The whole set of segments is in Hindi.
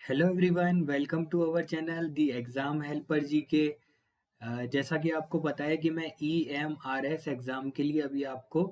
Hello everyone, welcome to our channel the exam helper G K. जैसा कि आपको पता है कि मैं EMRS एग्ज़ाम के लिए अभी आपको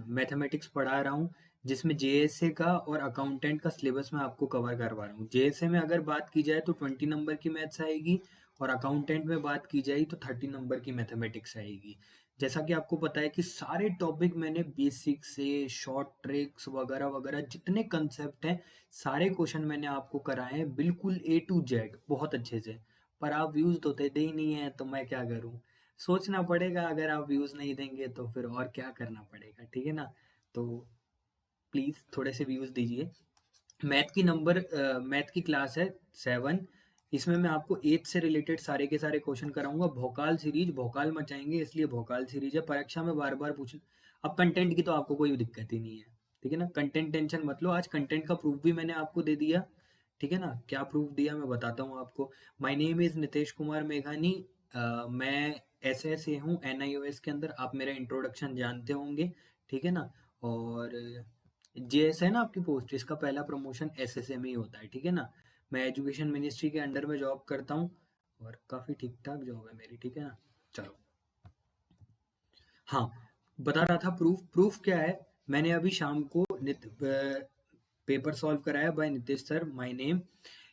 मैथमेटिक्स पढ़ा रहा हूँ, जिसमें JSA का और अकाउंटेंट का सिलेबस मैं आपको कवर करवा रहा हूँ। JSA में अगर बात की जाए तो 20 नंबर की मैथ्स आएगी और अकाउंटेंट में बात की जाए तो 30 नंबर की मैथमेटिक्स आएगी। जैसा कि आपको पता है कि सारे टॉपिक मैंने बेसिक से शॉर्ट ट्रिक्स वगैरह वगैरह जितने कंसेप्ट हैं, सारे क्वेश्चन मैंने आपको कराए हैं बिल्कुल A to Z बहुत अच्छे से। पर आप व्यूज़ तो देते ही नहीं हैं, तो मैं क्या करूँ? सोचना पड़ेगा, अगर आप व्यूज़ नहीं देंगे तो फिर और क्या करना पड़ेगा, ठीक है ना? तो प्लीज़ थोड़े से व्यूज़ दीजिए। मैथ की क्लास है 7। इसमें मैं आपको 8 से रिलेटेड सारे के सारे क्वेश्चन कराऊंगा। भोकाल सीरीज, भोकाल मचाएंगे, इसलिए भोकाल सीरीज है। परीक्षा में बार बार पूछ, अब कंटेंट की तो आपको कोई दिक्कत ही नहीं है, ठीक है ना? कंटेंट टेंशन मत लो। आज कंटेंट का प्रूफ भी मैंने आपको दे दिया, ठीक है ना? क्या प्रूफ दिया मैं बताता हूँ आपको। My name is Nitesh Kumar मेघानी। मैं एसए हूँ NIOS के अंदर। आप मेरा इंट्रोडक्शन जानते होंगे, ठीक है ना? और जेएस है ना आपकी पोस्ट, इसका पहला प्रमोशन एसएसए में ही होता है, ठीक है ना? मैं एजुकेशन मिनिस्ट्री के अंडर में जॉब करता हूँ और काफ़ी ठीक ठाक जॉब है मेरी, ठीक है ना? चलो, हाँ, बता रहा था प्रूफ। प्रूफ क्या है? मैंने अभी शाम को पेपर सॉल्व कराया by Nitesh sir, my name.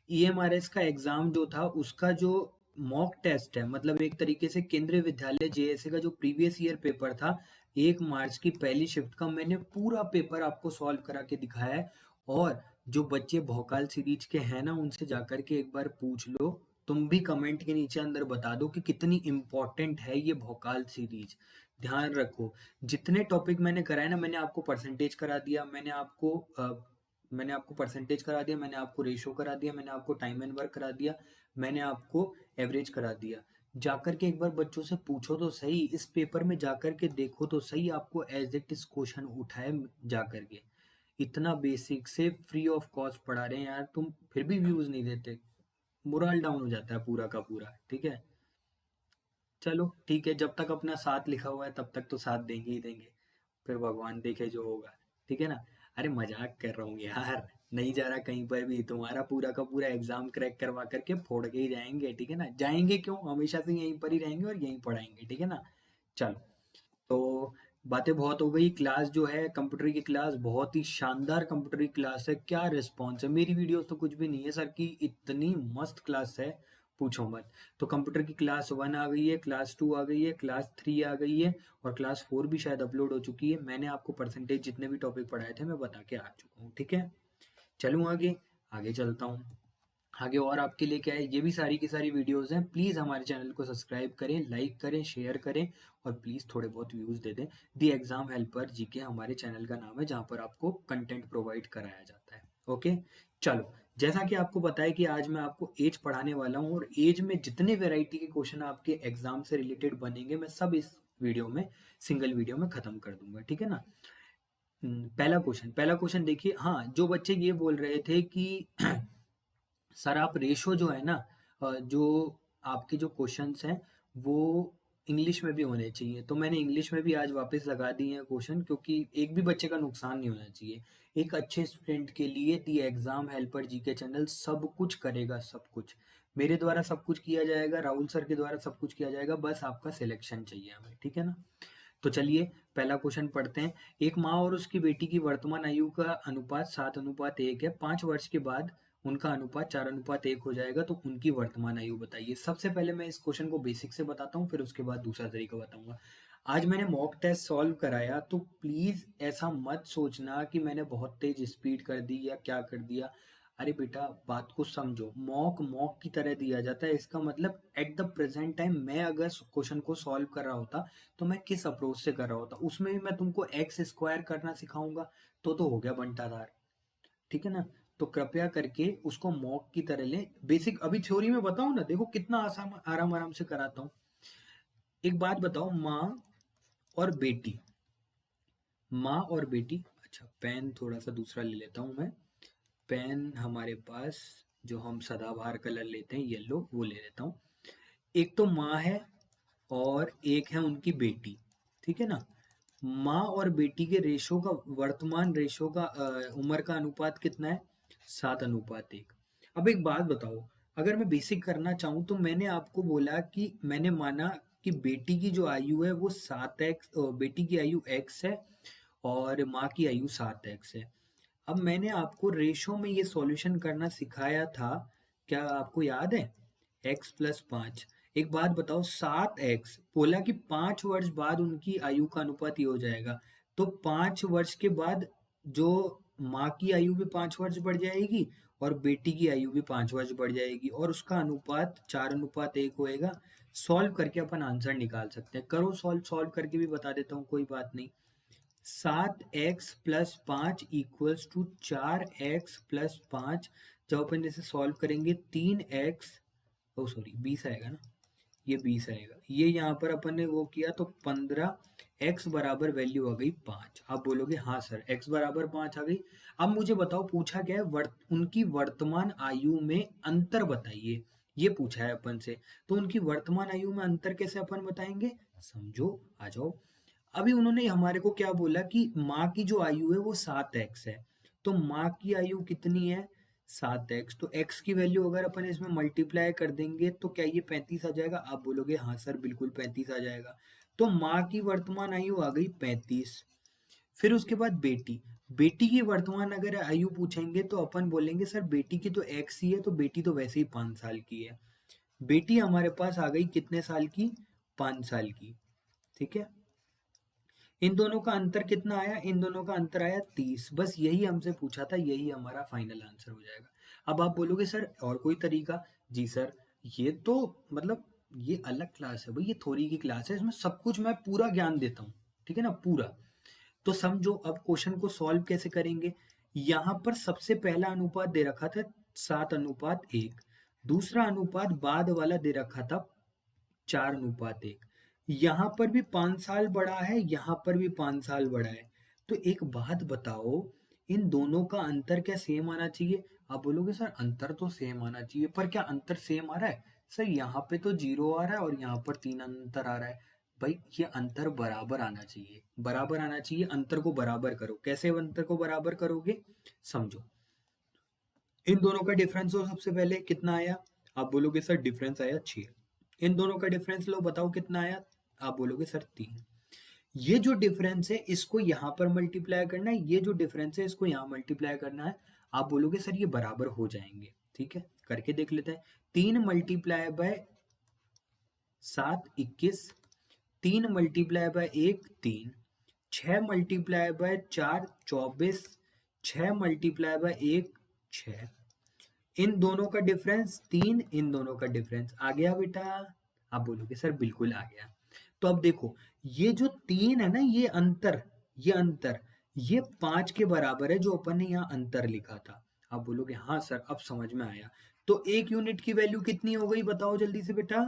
EMRS का एग्जाम जो था, उसका जो मॉक टेस्ट है, मतलब एक तरीके से केंद्रीय विद्यालय JSA का जो प्रीवियस ईयर पेपर था, 1 मार्च की पहली शिफ्ट का, मैंने पूरा पेपर आपको सॉल्व करा के दिखाया है। और जो बच्चे भौकाल सीरीज के हैं ना, उनसे जाकर के एक बार पूछ लो। तुम भी कमेंट के नीचे अंदर बता दो कि कितनी इम्पोर्टेंट है ये भौकाल सीरीज। ध्यान रखो, जितने टॉपिक मैंने कराए ना, मैंने आपको परसेंटेज करा दिया, मैंने आपको परसेंटेज करा दिया, मैंने आपको रेशो करा दिया, मैंने आपको टाइम एंड वर्क करा दिया, मैंने आपको एवरेज करा दिया। जाकर के एक बार बच्चों से पूछो तो सही, इस पेपर में जाकर के देखो तो सही, आपको एज इट इज क्वेश्चन उठाए जाकर के। इतना बेसिक से फ्री ऑफ कॉस्ट पढ़ा रहे हैं यार, तुम फिर भी व्यूज नहीं देते। मोरल डाउन हो जाता है पूरा का पूरा, ठीक है? चलो ठीक है, जब तक अपना साथ लिखा हुआ है तब तक तो साथ देंगे ही देंगे, फिर भगवान देखे जो होगा, ठीक है ना? अरे मजाक कर रहा हूँ यार, नहीं जा रहा कहीं पर भी। तुम्हारा पूरा का पूरा एग्जाम क्रैक करवा करके फोड़ के ही जाएंगे, ठीक है ना? जाएंगे क्यों, हमेशा से यहीं पर ही रहेंगे और यहीं पढ़ाएंगे, ठीक है ना? चलो, तो बातें बहुत हो गई। क्लास जो है कंप्यूटर की क्लास, बहुत ही शानदार कंप्यूटर की क्लास है। क्या रिस्पॉन्स है, मेरी वीडियोस तो कुछ भी नहीं है सर की, इतनी मस्त क्लास है, पूछो मत। तो कंप्यूटर की क्लास 1 आ गई है, क्लास 2 आ गई है, क्लास 3 आ गई है और क्लास 4 भी शायद अपलोड हो चुकी है। मैंने आपको परसेंटेज जितने भी टॉपिक पढ़ाए थे मैं बता के आ चुका हूँ, ठीक है? चलूँ आगे, आगे चलता हूँ। आगे और आपके लिए क्या है, ये भी सारी की सारी वीडियोस हैं। प्लीज़ हमारे चैनल को सब्सक्राइब करें, लाइक करें, शेयर करें और प्लीज़ थोड़े बहुत व्यूज़ दे दें। दी एग्ज़ाम हेल्पर जीके हमारे चैनल का नाम है, जहाँ पर आपको कंटेंट प्रोवाइड कराया जाता है। ओके, चलो। जैसा कि आपको पता है कि आज मैं आपको एज पढ़ाने वाला हूँ और एज में जितने वेराइटी के क्वेश्चन आपके एग्जाम से रिलेटेड बनेंगे, मैं सब इस वीडियो में, सिंगल वीडियो में ख़त्म कर दूंगा, ठीक है ना? पहला क्वेश्चन देखिए। हाँ, जो बच्चे ये बोल रहे थे कि सर आप रेशो जो है ना, जो आपके जो क्वेश्चंस हैं वो इंग्लिश में भी होने चाहिए, तो मैंने इंग्लिश में भी आज वापस लगा दिए हैं क्वेश्चन, क्योंकि एक भी बच्चे का नुकसान नहीं होना चाहिए। एक अच्छे स्टूडेंट के लिए the exam helper GK channel सब कुछ करेगा, सब कुछ मेरे द्वारा सब कुछ किया जाएगा, राहुल सर के द्वारा सब कुछ किया जाएगा, बस आपका सिलेक्शन चाहिए हमें, ठीक है ना? तो चलिए पहला क्वेश्चन पढ़ते हैं। एक माँ और उसकी बेटी की वर्तमान आयु का अनुपात 7:1 है। 5 वर्ष के बाद उनका अनुपात 4:1 हो जाएगा, तो उनकी वर्तमान आयु बताइए। सबसे पहले मैं इस क्वेश्चन को बेसिक से बताता हूँ, फिर उसके बाद दूसरा तरीका बताऊंगा। आज मैंने मॉक टेस्ट सॉल्व कराया, तो प्लीज ऐसा मत सोचना कि मैंने बहुत तेज स्पीड कर दी या क्या कर दिया। अरे बेटा, बात को समझो। मॉक मॉक की तरह दिया जाता है, इसका मतलब एट द प्रेजेंट टाइम मैं अगर क्वेश्चन को सॉल्व कर रहा होता तो मैं किस अप्रोच से कर रहा होता, उसमें भी मैं तुमको एक्स स्क्वायर करना सिखाऊंगा, तो हो गया बंटाधार, ठीक है ना? तो कृपया करके उसको मॉक की तरह ले। बेसिक अभी थ्योरी में बताऊं ना, देखो कितना आसान, आराम आराम से कराता हूँ। एक बात बताओ, माँ और बेटी, माँ और बेटी। अच्छा, पेन थोड़ा सा दूसरा ले लेता हूँ मैं। पेन हमारे पास जो हम सदाबहार कलर लेते हैं, येलो, वो ले लेता हूँ। एक तो माँ है और एक है उनकी बेटी, ठीक है ना? माँ और बेटी के रेशो का, वर्तमान रेशो का, उम्र का अनुपात कितना है? 7:1। अब एक बात बताओ, अगर मैं बेसिक करना चाहूँ तो मैंने आपको बोला कि मैंने माना कि बेटी की जो आयु है वो 7x, बेटी की आयु x है और माँ की आयु 7x है। अब मैंने आपको रेशो में ये सॉल्यूशन करना सिखाया था, क्या आपको याद है? x plus 5। एक बात बताओ, 7x बोला कि 5 वर्ष बाद उनकी आयु का अनुपात ये हो जाएगा, तो 5 वर्ष के बाद जो माँ की आयु भी 5 वर्ष बढ़ जाएगी और बेटी की आयु भी 5 वर्ष बढ़ जाएगी और उसका अनुपात 4:1 होएगा। सॉल्व करके अपन आंसर निकाल सकते हैं। करो सॉल्व, सॉल्व करके भी बता देता हूँ, कोई बात नहीं। 7x+5 equals to 4x+5। जब अपन इसे सॉल्व करेंगे 3x, ओ सॉरी 20 आएगा ना, ये 20 आएगा। ये यहाँ पर अपन ने वो किया तो 15, x बराबर वैल्यू आ गई 5। आप बोलोगे हाँ सर x बराबर 5 आ गई। अब मुझे बताओ पूछा क्या है, उनकी वर्तमान आयु में अंतर बताइए, ये पूछा है अपन से। तो उनकी वर्तमान आयु में अंतर कैसे अपन बताएंगे, समझो, आ जाओ। अभी उन्होंने हमारे को क्या बोला कि माँ की जो आयु है वो 7x है, तो माँ की आयु कितनी है, 7x। तो x की वैल्यू अगर अपन इसमें मल्टीप्लाई कर देंगे तो क्या ये 35 आ जाएगा? आप बोलोगे हाँ सर बिल्कुल 35 आ जाएगा। तो माँ की वर्तमान आयु आ गई 35। फिर उसके बाद बेटी, बेटी की वर्तमान अगर आयु पूछेंगे तो अपन बोलेंगे सर बेटी की तो x ही है, तो बेटी तो वैसे ही 5 साल की है। बेटी हमारे पास आ गई कितने साल की, 5 साल की, ठीक है। इन दोनों का अंतर कितना आया, इन दोनों का अंतर आया 30। बस यही हमसे पूछा था, यही हमारा फाइनल आंसर हो जाएगा। अब आप बोलोगे सर और कोई तरीका? जी सर, ये तो मतलब ये अलग क्लास है भाई, ये थ्योरी की क्लास है, इसमें सब कुछ मैं पूरा ज्ञान देता हूँ, ठीक है ना, पूरा। तो समझो अब क्वेश्चन को सॉल्व कैसे करेंगे। यहाँ पर सबसे पहला अनुपात दे रखा था 7:1, दूसरा अनुपात बाद वाला दे रखा था 4:1। यहाँ पर भी 5 साल बड़ा है, यहाँ पर भी 5 साल बड़ा है। तो एक बात बताओ, इन दोनों का अंतर क्या सेम आना चाहिए? आप बोलोगे सर अंतर तो सेम आना चाहिए, पर क्या अंतर सेम आ रहा है? सर यहाँ पे तो 0 आ रहा है और यहाँ पर 3 अंतर आ रहा है। भाई ये अंतर बराबर आना चाहिए, बराबर आना चाहिए। अंतर को बराबर करो, कैसे अंतर को बराबर करोगे, समझो। इन दोनों का डिफरेंस हो, सबसे पहले कितना आया? आप बोलोगे सर डिफरेंस आया 6। इन दोनों का डिफरेंस लो, बताओ कितना आया? आप बोलोगे सर 3। ये जो डिफरेंस है इसको यहाँ पर मल्टीप्लाई करना है, ये जो डिफरेंस है इसको यहाँ मल्टीप्लाई करना है। आप बोलोगे सर ये बराबर हो जाएंगे, ठीक है, करके देख लेते हैं। 3 × 7 = 21, 3 × 1 3, 6 × 4 24, 6 × 1 6। इन दोनों का डिफरेंस 3, इन दोनों का डिफरेंस आ गया बेटा? आप बोलोगे सर बिल्कुल आ गया। तो अब देखो, ये जो 3 है ना, ये अंतर ये 5 के बराबर है, जो अपन ने यहाँ अंतर लिखा था। आप बोलोगे हाँ सर अब समझ में आया। तो एक यूनिट की वैल्यू कितनी हो गई, बताओ जल्दी से बेटा?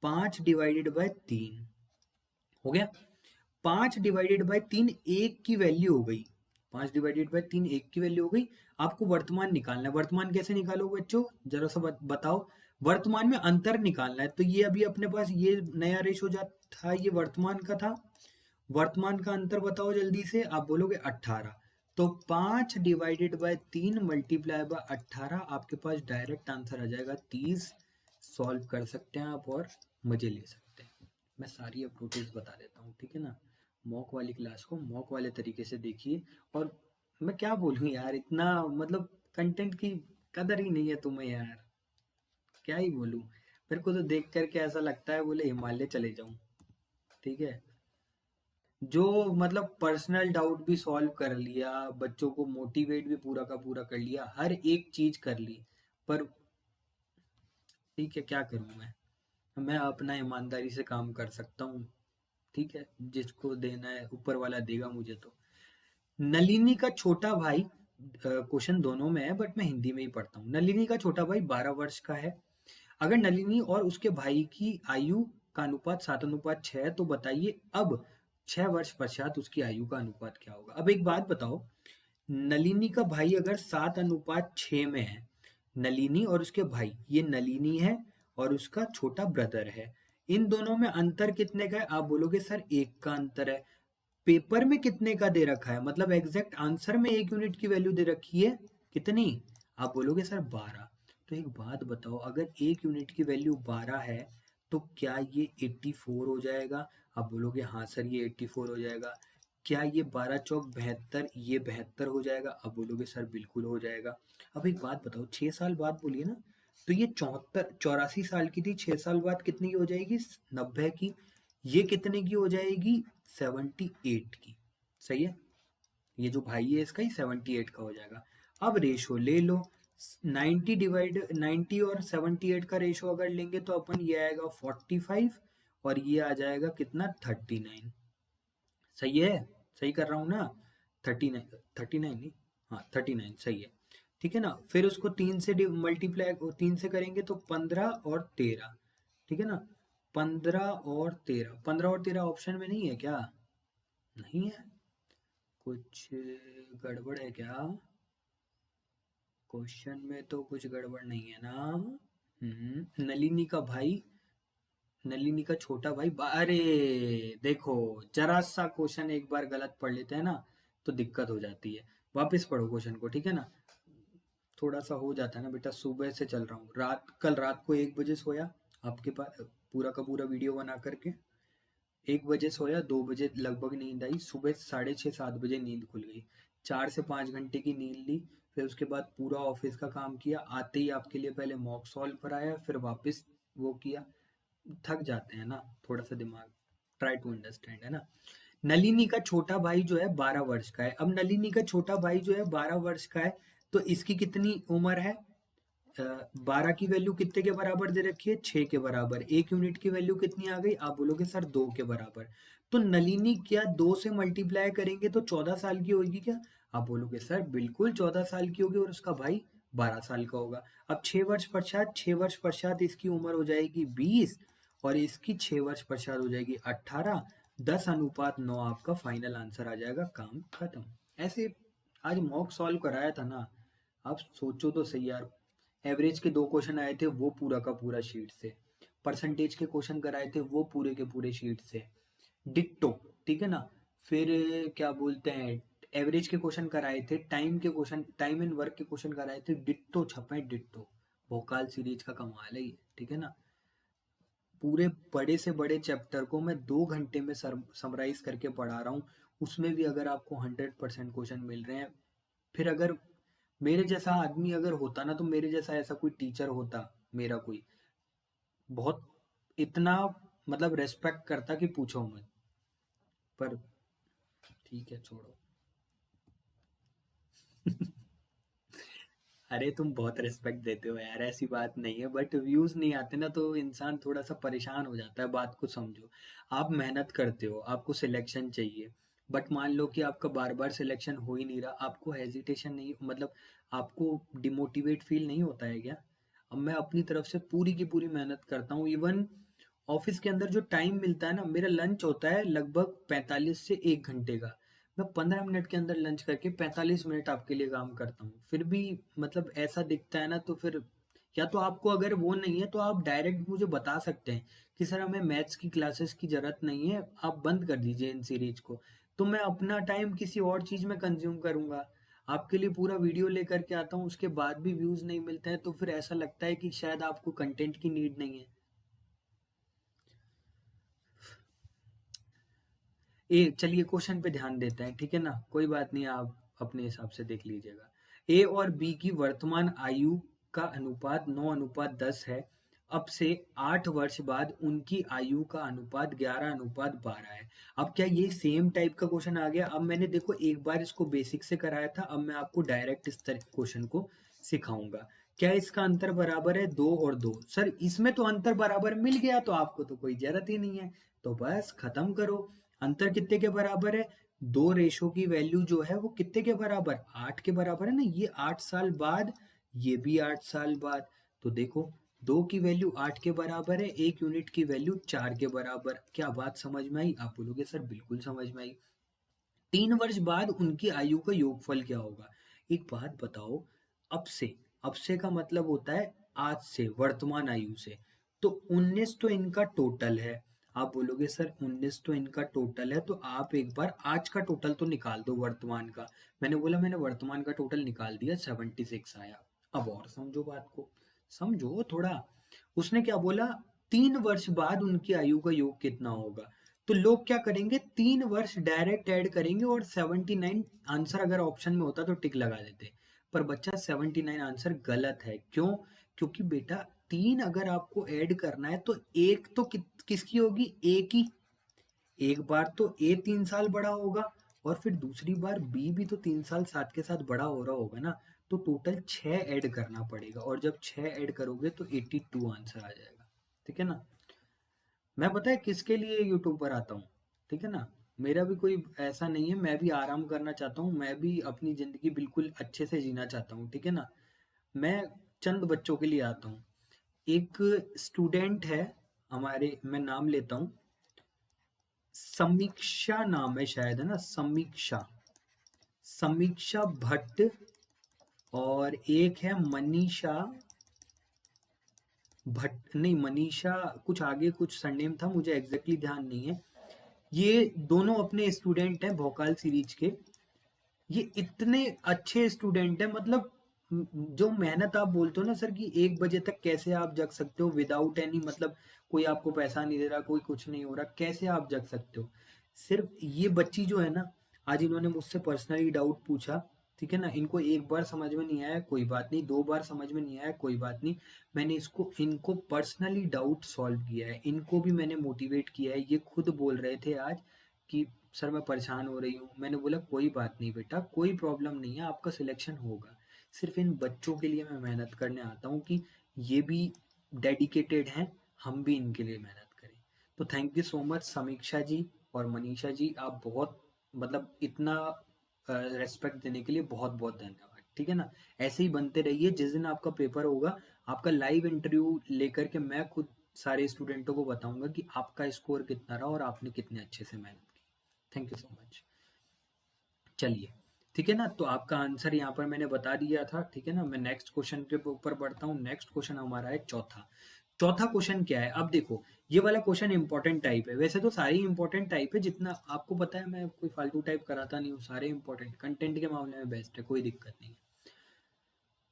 5/3 हो गया। 5/3 एक की वैल्यू हो गई, 5/3 एक की वैल्यू हो गई। आपको वर्तमान निकालना है, वर्तमान कैसे निकालोगे बच्चों, जरा सा बताओ। वर्तमान में अंतर निकालना है, तो ये अभी अपने पास ये नया रेशो जो था ये वर्तमान का था। वर्तमान का अंतर बताओ जल्दी से, आप बोलोगे 18। तो 5/3 मल्टीप्लाई बाय 18, आपके पास डायरेक्ट आंसर आ जाएगा 30। सॉल्व कर सकते हैं आप और मजे ले सकते हैं। मैं सारी अप्रोचेस बता देता हूँ, ठीक है ना। मॉक वाली क्लास को मॉक वाले तरीके से देखिए। और मैं क्या बोलूँ यार, इतना मतलब कंटेंट की कदर ही नहीं है तुम्हें यार, क्या ही बोलूँ। मेरे को तो देख करके ऐसा लगता है बोले हिमालय चले जाऊं, ठीक है। जो मतलब पर्सनल डाउट भी सॉल्व कर लिया, बच्चों को मोटिवेट भी पूरा का पूरा कर लिया, हर एक चीज कर ली, पर ठीक है क्या करूं मैं अपना ईमानदारी से काम कर सकता हूँ, ठीक है, जिसको देना है ऊपर वाला देगा मुझे। तो नलिनी का छोटा भाई, क्वेश्चन दोनों में है बट मैं हिंदी में ही पढ़ता हूँ। नलिनी का छोटा भाई 12 वर्ष का है। अगर नलिनी और उसके भाई की आयु का अनुपात 7:6 है, तो बताइए अब 6 वर्ष पश्चात उसकी आयु का अनुपात क्या होगा। अब एक बात बताओ, नलिनी का भाई अगर 7:6 में है, नलिनी और उसके भाई, ये नलिनी है और उसका छोटा ब्रदर है, इन दोनों में अंतर कितने का है? आप बोलोगे सर 1 का अंतर है। पेपर में कितने का दे रखा है, मतलब एग्जैक्ट आंसर में 1 यूनिट की वैल्यू दे रखी है, कितनी? आप बोलोगे सर 12। तो एक बात बताओ, अगर एक यूनिट की वैल्यू 12 है तो क्या ये 84 हो जाएगा? आप बोलोगे हाँ सर ये 84 हो जाएगा। क्या ये 12 चौक 72, ये 72 हो जाएगा? आप बोलोगे सर बिल्कुल हो जाएगा। अब एक बात बताओ, 6 साल बाद बोलिए ना, तो ये 84 साल की थी, 6 साल बाद कितनी की हो जाएगी? 90 की। ये कितने की हो जाएगी? 78 की। सही है, ये जो भाई है इसका ही 78 का हो जाएगा। अब रेशो ले लो, 90 और 78 का रेशो अगर लेंगे तो अपन ये आएगा 45 और ये आ जाएगा कितना? 39। सही है, सही कर रहा हूँ ना? 39, 39 नहीं, हाँ 39 सही है। ठीक है ना? फिर उसको 3 से मल्टीप्लाई 3 से करेंगे तो 15 और 13। ठीक है ना? 15 और 13, 15 और 13 ऑप्शन में नहीं है क्या? नहीं है, कुछ गड़बड़ है क्या? क्वेश्चन में तो कुछ गड़बड़ नहीं है ना? नलिनी का भाई, नलिनी का छोटा भाई अरे देखो, जरा सा क्वेश्चन एक बार गलत पढ़ लेते हैं ना तो दिक्कत हो जाती है। वापस पढ़ो क्वेश्चन को, ठीक है ना? थोड़ा सा हो जाता है ना बेटा, सुबह से चल रहा हूँ, कल रात को 1 बजे सोया, आपके पास पूरा का पूरा वीडियो बना करके 1 बजे सोया, 2 बजे लगभग नींद आई, सुबह 6:30-7 बजे नींद खुल गई, 4 से 5 घंटे की नींद ली, फिर उसके बाद पूरा ऑफिस का काम किया, आते ही आपके लिए पहले मॉक सॉल्व कराया, फिर वापस वो किया। थक जाते हैं ना थोड़ा सा, दिमाग ट्राई टू अंडरस्टैंड, है ना? नलिनी का छोटा भाई जो है 12 वर्ष का है। अब नलिनी का छोटा भाई जो है 12 वर्ष का है, तो इसकी कितनी उम्र है? 12 की वैल्यू कितने के बराबर दे रखी है? 6 के बराबर। एक यूनिट की वैल्यू कितनी आ गई? आप बोलोगे सर 2 के बराबर। तो नलिनी क्या 2 से मल्टीप्लाई करेंगे तो 14 साल की होगी क्या? आप बोलोगे सर बिल्कुल 14 साल की होगी, और उसका भाई 12 साल का होगा। अब 6 वर्ष पश्चात इसकी उम्र हो जाएगी 20 और इसकी 6 वर्ष पश्चात हो जाएगी 18। 10:9 आपका फाइनल आंसर आ जाएगा, काम खत्म। ऐसे आज मॉक सॉल्व कराया था ना, आप सोचो तो सही यार। एवरेज के 2 क्वेश्चन आए थे वो पूरा का पूरा शीट से, परसेंटेज के क्वेश्चन कराए थे वो पूरे के पूरे शीट से, डिट्टो। ठीक है ना? फिर क्या बोलते हैं, एवरेज के क्वेश्चन कराए थे, टाइम के क्वेश्चन, टाइम एंड वर्क के क्वेश्चन कराए थे, डिट्टो छपे डिट्टो। भोकाल सीरीज का कमाल है ये, ठीक है ना? पूरे बड़े से बड़े चैप्टर को मैं 2 घंटे में समराइज करके पढ़ा रहा हूँ, उसमें भी अगर आपको 100% क्वेश्चन मिल रहे हैं। फिर अगर मेरे जैसा आदमी अगर होता ना, तो मेरे जैसा ऐसा कोई टीचर होता मेरा कोई, बहुत इतना मतलब रेस्पेक्ट करता कि पूछो मत। पर ठीक है, छोड़ो। अरे तुम बहुत रिस्पेक्ट देते हो यार, ऐसी बात नहीं है, बट व्यूज नहीं आते ना तो इंसान थोड़ा सा परेशान हो जाता है। बात को समझो, आप मेहनत करते हो, आपको सिलेक्शन चाहिए, बट मान लो कि आपका बार बार सिलेक्शन हो ही नहीं रहा, आपको हेजिटेशन नहीं, मतलब आपको डिमोटिवेट फील नहीं होता है क्या? अब मैं अपनी तरफ से पूरी की पूरी मेहनत करता हूँ। इवन ऑफिस के अंदर जो टाइम मिलता है ना, मेरा लंच होता है लगभग 45 से 1 घंटे का, मैं 15 मिनट के अंदर लंच करके 45 मिनट आपके लिए काम करता हूँ, फिर भी मतलब ऐसा दिखता है ना, तो फिर या तो आपको अगर वो नहीं है तो आप डायरेक्ट मुझे बता सकते हैं कि सर हमें मैथ्स की क्लासेस की जरूरत नहीं है, आप बंद कर दीजिए इन सीरीज को, तो मैं अपना टाइम किसी और चीज में कंज्यूम करूंगा। आपके लिए पूरा वीडियो लेकर के आता हूँ, उसके बाद भी व्यूज नहीं मिलते हैं, तो फिर ऐसा लगता है कि शायद आपको कंटेंट की नीड नहीं है। ए चलिए क्वेश्चन पे ध्यान देते हैं, ठीक है ना? कोई बात नहीं, आप अपने हिसाब से देख लीजिएगा। ए और बी की वर्तमान आयु का अनुपात 9:10 है। अब से 8 वर्ष बाद उनकी आयु का अनुपात 11:12 है। अब क्या ये सेम टाइप का क्वेश्चन आ गया? अब मैंने देखो एक बार इसको बेसिक से कराया था, अब मैं आपको डायरेक्ट इस तरह क्वेश्चन को सिखाऊंगा। क्या इसका अंतर बराबर है? 2 और 2। सर इसमें तो अंतर बराबर मिल गया, तो आपको तो कोई जरूरत ही नहीं है, तो बस खत्म करो। अंतर कितने के बराबर है? दो रेशो की वैल्यू जो है वो कितने के बराबर? 8 के बराबर है ना, ये 8 साल बाद, ये भी 8 साल बाद। तो देखो, 2 की वैल्यू 8 के बराबर है, 1 यूनिट की वैल्यू 4 के बराबर। क्या बात समझ में आई? आप बोलोगे सर बिल्कुल समझ में आई। 3 वर्ष बाद उनकी आयु का योगफल क्या होगा? एक बात बताओ, अब से का मतलब होता है आज से, वर्तमान आयु से, तो 19 तो इनका टोटल है। आप बोलोगे सर 19 तो इनका टोटल है, तो आप एक बार आज का टोटल तो निकाल दो वर्तमान का। मैंने बोला मैंने वर्तमान का टोटल निकाल दिया, 76 आया। अब और समझो बात को, समझो थोड़ा। उसने क्या बोला, 3 वर्ष बाद उनकी आयु का योग कितना होगा। तो लोग क्या करेंगे, 3 वर्ष डायरेक्ट ऐड करेंगे और 79 आंसर अगर ऑप्शन में होता तो टिक लगा देते। पर बच्चा 79 आंसर गलत है। क्यों? क्योंकि बेटा 3 अगर आपको ऐड करना है तो एक तो किसकी होगी, ए की। एक बार तो ए 3 साल बड़ा होगा और फिर दूसरी बार बी भी तो 3 साल साथ के साथ बड़ा हो रहा होगा ना। तो टोटल 6 ऐड करना पड़ेगा और जब 6 ऐड करोगे तो 82 आंसर आ जाएगा। ठीक है ना। मैं पता है किसके लिए यूट्यूब पर आता हूँ, ठीक है ना। मेरा भी कोई ऐसा नहीं है, मैं भी आराम करना चाहता हूँ, मैं भी अपनी जिंदगी बिल्कुल अच्छे से जीना चाहता हूँ, ठीक है ना। मैं चंद बच्चों के लिए आता हूँ। एक स्टूडेंट है हमारे, मैं नाम लेता हूँ, समीक्षा नाम है शायद, है ना, समीक्षा, समीक्षा भट्ट। और एक है मनीषा भट्ट, नहीं मनीषा, कुछ आगे कुछ सरनेम था, मुझे एग्जैक्टली ध्यान नहीं है। ये दोनों अपने स्टूडेंट हैं भोकाल सीरीज के। ये इतने अच्छे स्टूडेंट हैं, मतलब जो मेहनत आप बोलते हो ना सर कि 1 बजे तक कैसे आप जग सकते हो विदाउट एनी, मतलब कोई आपको पैसा नहीं दे रहा, कोई कुछ नहीं हो रहा, कैसे आप जग सकते हो। सिर्फ ये बच्ची जो है ना, आज इन्होंने मुझसे पर्सनली डाउट पूछा, ठीक है ना। इनको एक बार समझ में नहीं आया कोई बात नहीं, 2 बार समझ में नहीं आया कोई बात नहीं, मैंने इनको पर्सनली डाउट सॉल्व किया है, इनको भी मैंने मोटिवेट किया है। ये खुद बोल रहे थे आज कि सर मैं परेशान हो रही हूँ। मैंने बोला कोई बात नहीं बेटा, कोई प्रॉब्लम नहीं है, आपका सिलेक्शन होगा। सिर्फ इन बच्चों के लिए मैं मेहनत करने आता हूँ कि ये भी डेडिकेटेड हैं, हम भी इनके लिए मेहनत करें। तो थैंक यू सो मच समीक्षा जी और मनीषा जी, आप बहुत, मतलब इतना रेस्पेक्ट देने के लिए बहुत बहुत धन्यवाद, ठीक है ना। ऐसे ही बनते रहिए। जिस दिन आपका पेपर होगा, आपका लाइव इंटरव्यू लेकर के मैं खुद सारे स्टूडेंटों को बताऊंगा कि आपका स्कोर कितना रहा और आपने कितने अच्छे से मेहनत की। Thank you so much. चलिए, ठीक है ना। तो आपका आंसर यहाँ पर मैंने बता दिया था, ठीक है ना। मैं नेक्स्ट क्वेश्चन के ऊपर बढ़ता हूँ। नेक्स्ट क्वेश्चन हमारा है चौथा। चौथा क्वेश्चन क्या है, अब देखो, ये वाला क्वेश्चन इंपॉर्टेंट टाइप है। वैसे तो सारे इंपॉर्टेंट टाइप है, जितना आपको पता है मैं कोई फालतू टाइप कराता नहीं हूँ, सारे इंपॉर्टेंट कंटेंट के मामले में बेस्ट है, कोई दिक्कत नहीं है।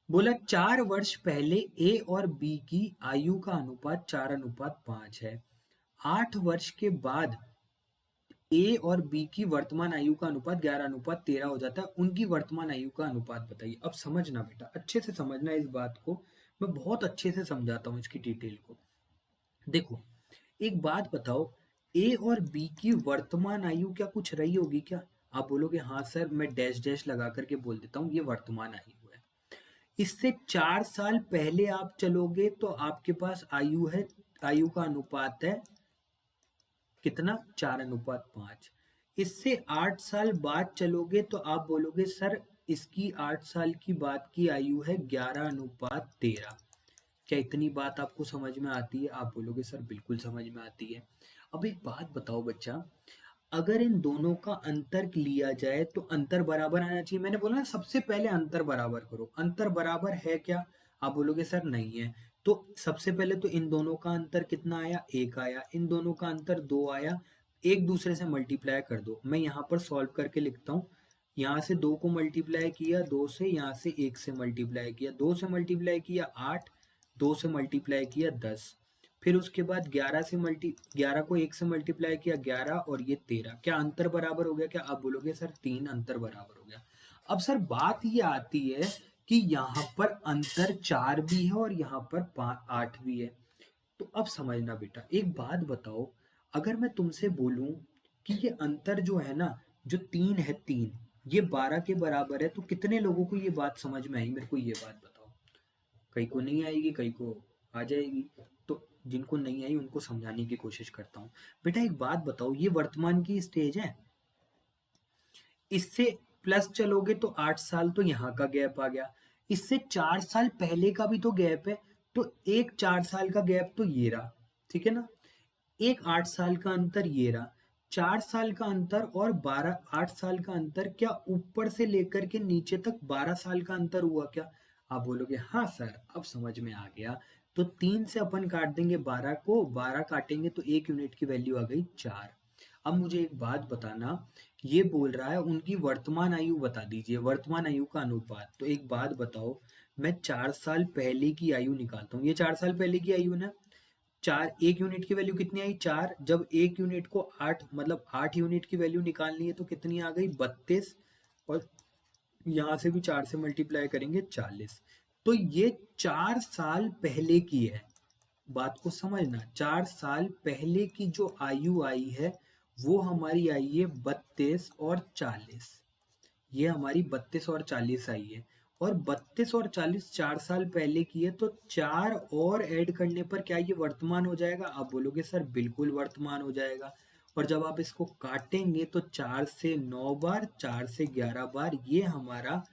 बोला 4 वर्ष पहले ए और बी की आयु का अनुपात 4:5 है। 8 वर्ष के बाद ए और बी की वर्तमान आयु का अनुपात 11:13 हो जाता है। उनकी वर्तमान आयु का अनुपात बताइए। अब समझना बेटा, अच्छे से समझना इस बात को, मैं बहुत अच्छे से समझाता हूँ इसकी डिटेल को। देखो, एक बात बताओ, ए और बी की वर्तमान आयु क्या कुछ रही होगी क्या? आप बोलोगे हाँ सर, मैं डैश डैश लगा करके बोल देता हूँ ये वर्तमान आयु है। इससे 4 साल पहले आप चलोगे तो आपके पास आयु है, आयु का अनुपात है कितना, 4:5। इससे 8 साल बाद चलोगे तो आप बोलोगे सर इसकी 8 साल की बाद की आयु है 11:13। क्या इतनी बात आपको समझ में आती है? आप बोलोगे सर बिल्कुल समझ में आती है। अब एक बात बताओ बच्चा, अगर इन दोनों का अंतर लिया जाए तो अंतर बराबर आना चाहिए। मैंने बोला ना सबसे पहले अंतर बराबर करो। अंतर बराबर है क्या? आप बोलोगे सर नहीं है। तो सबसे पहले तो इन दोनों का अंतर कितना आया, 1 आया। इन दोनों का अंतर 2 आया। एक दूसरे से मल्टीप्लाई कर दो। मैं यहाँ पर सॉल्व करके लिखता हूँ। यहाँ से 2 को मल्टीप्लाई किया 2 से, यहाँ से 1 से मल्टीप्लाई किया, 2 से मल्टीप्लाई किया 8, 2 से मल्टीप्लाई किया 10, फिर उसके बाद 11 को 1 से मल्टीप्लाई किया 11 और ये 13। क्या अंतर बराबर हो गया क्या? आप बोलोगे सर 3 अंतर बराबर हो गया। अब सर बात ये आती है कि यहाँ पर अंतर 4 भी है और यहाँ पर 8 भी है। तो अब समझना बेटा, एक बात बताओ, अगर मैं तुमसे बोलूं कि ये अंतर जो है ना, जो 3 है, 3 ये 12 के बराबर है, तो कितने लोगों को ये बात समझ में आई? मेरे को ये बात बताओ। कई को नहीं आएगी, कई को आ जाएगी। तो जिनको नहीं आई उनको समझाने की कोशिश करता हूँ। बेटा एक बात बताओ, ये वर्तमान की स्टेज है, इससे प्लस चलोगे तो 8 साल, तो यहाँ का गैप आ गया। इससे 4 साल पहले का भी तो गैप है, तो एक 4 साल का गैप तो ये रहा, ठीक है ना। एक 8 साल का अंतर ये रहा। 4 साल का अंतर और 8 साल का अंतर, क्या ऊपर से लेकर के नीचे तक 12 साल का अंतर हुआ क्या? आप बोलोगे हाँ सर अब समझ में आ गया। तो 3 से अपन काट देंगे 12 को, 12 काटेंगे तो 1 यूनिट की वैल्यू आ गई 4। अब मुझे एक बात बताना, ये बोल रहा है उनकी वर्तमान आयु बता दीजिए, वर्तमान आयु का अनुपात। तो एक बात बताओ, मैं 4 साल पहले की आयु निकालता हूँ। ये 4 साल पहले की आयु ना, 4 1 यूनिट की वैल्यू कितनी आई 4, जब 1 यूनिट को 8 मतलब 8 यूनिट की वैल्यू निकालनी है तो कितनी आ गई 32, और यहाँ से भी 4 से मल्टीप्लाई करेंगे 40। तो ये 4 साल पहले की है, बात को समझना। 4 साल पहले की जो आयु आई है वो हमारी आई है 32 और 40। ये हमारी 32 और 40 आई है, और 32 और 40 4 साल पहले की है, तो 4 और ऐड करने पर क्या ये वर्तमान हो जाएगा? आप बोलोगे सर बिल्कुल वर्तमान हो जाएगा। और जब आप इसको काटेंगे तो 4 से 9 बार, 4 से 11 बार, ये हमारा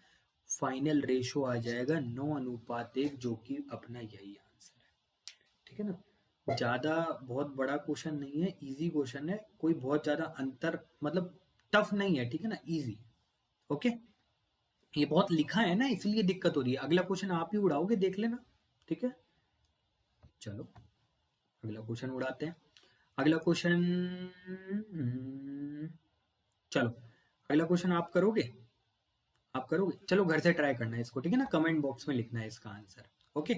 फाइनल रेशो आ जाएगा 9:1, जो कि अपना यही आंसर है। ठीक है ना, ज्यादा बहुत बड़ा क्वेश्चन नहीं है, इजी क्वेश्चन है, कोई बहुत ज्यादा अंतर मतलब टफ नहीं है। ठीक है ना, इजी। ओके, ये बहुत लिखा है ना इसलिए दिक्कत हो रही है। अगला क्वेश्चन आप ही उड़ाओगे, देख लेना। ठीक है, चलो अगला क्वेश्चन उड़ाते हैं। अगला क्वेश्चन, चलो अगला क्वेश्चन आप करोगे? आप करोगे? चलो घर से ट्राई करना है इसको, ठीक है ना, कमेंट बॉक्स में लिखना है इसका आंसर। ओके,